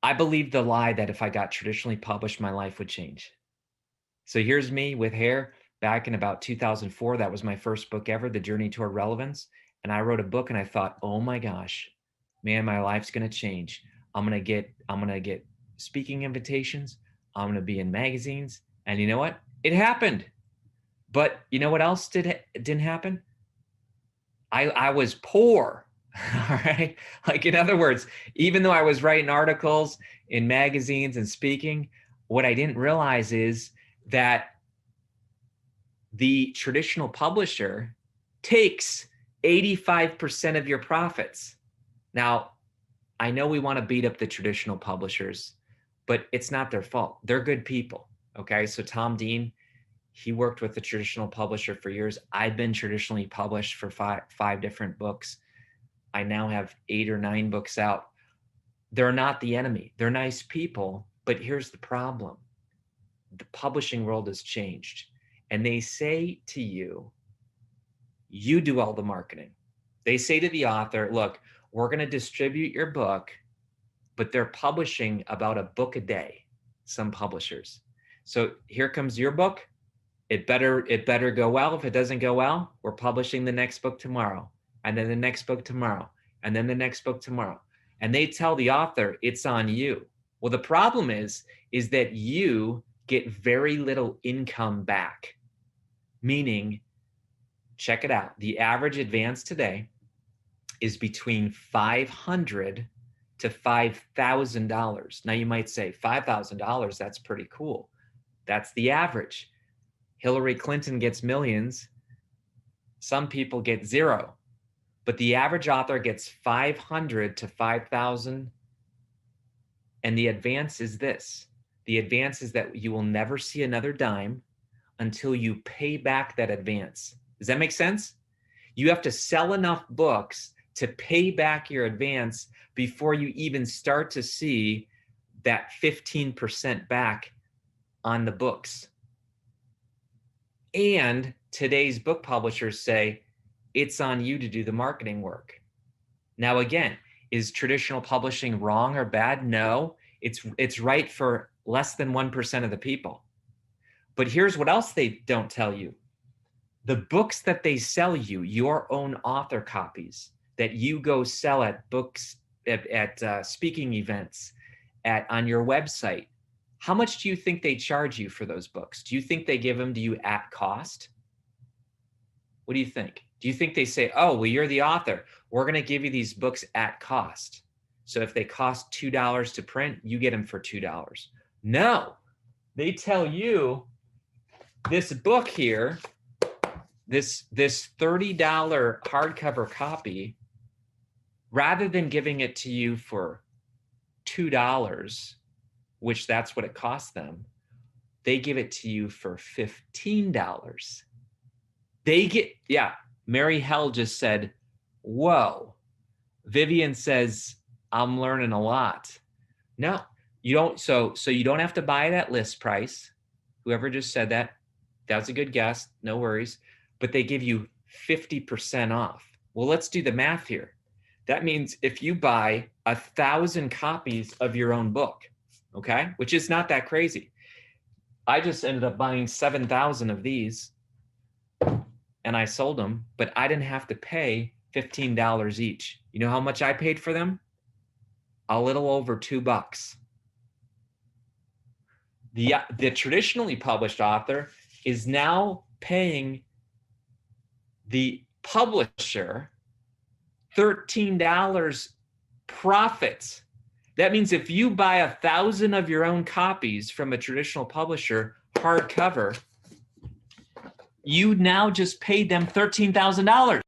I believed the lie that if I got traditionally published, my life would change. So here's me with hair back in about 2004. That was my first book ever, The Journey Toward Relevance. And I wrote a book and I thought, oh my gosh, man, my life's going to change. I'm going to get speaking invitations. I'm going to be in magazines. And you know what? It happened. But you know what else didn't happen? I was poor. All right. Like, in other words, even though I was writing articles in magazines and speaking, what I didn't realize is that the traditional publisher takes 85% of your profits. Now, I know we want to beat up the traditional publishers, but it's not their fault. They're good people. Okay. So Tom Dean, he worked with the traditional publisher for years. I've been traditionally published for five different books. I now have 8 or 9 books out. They're not the enemy. They're nice people, but here's the problem. The publishing world has changed, and they say to you, you do all the marketing. They say to the author, look, we're going to distribute your book, but they're publishing about a book a day, some publishers. So here comes your book. It better go well. If it doesn't go well, we're publishing the next book tomorrow, and then the next book tomorrow, and then the next book tomorrow. And they tell the author, it's on you. Well, the problem is that you get very little income back. Meaning, check it out. The average advance today is between $500 to $5,000. Now you might say $5,000, that's pretty cool. That's the average. Hillary Clinton gets millions. Some people get zero. But the average author gets 500 to 5,000. And the advance is this. The advance is that you will never see another dime until you pay back that advance. Does that make sense? You have to sell enough books to pay back your advance before you even start to see that 15% back on the books. And today's book publishers say, it's on you to do the marketing work. Now, again, is traditional publishing wrong or bad? No, it's right for less than 1% of the people. But here's what else they don't tell you. The books that they sell you, your own author copies that you go sell at books, at speaking events, on your website, how much do you think they charge you for those books? Do you think they give them to you at cost? What do you think? Do you think they say, oh, well, you're the author, we're going to give you these books at cost. So if they cost $2 to print, you get them for $2. No, they tell you this book here, this $30 hardcover copy, rather than giving it to you for $2, which that's what it costs them, they give it to you for $15. They get, yeah, Mary Hell just said, whoa. Vivian says, I'm learning a lot. No, you don't. So you don't have to buy it at list price. Whoever just said that, that's a good guess. No worries. But they give you 50% off. Well, let's do the math here. That means if you buy 1,000 copies of your own book, okay, which is not that crazy. I just ended up buying 7,000 of these and I sold them, but I didn't have to pay $15 each. You know how much I paid for them? A little over $2. The traditionally published author is now paying the publisher $13 profits. That means if you buy 1,000 of your own copies from a traditional publisher, hardcover, you now just paid them $13,000.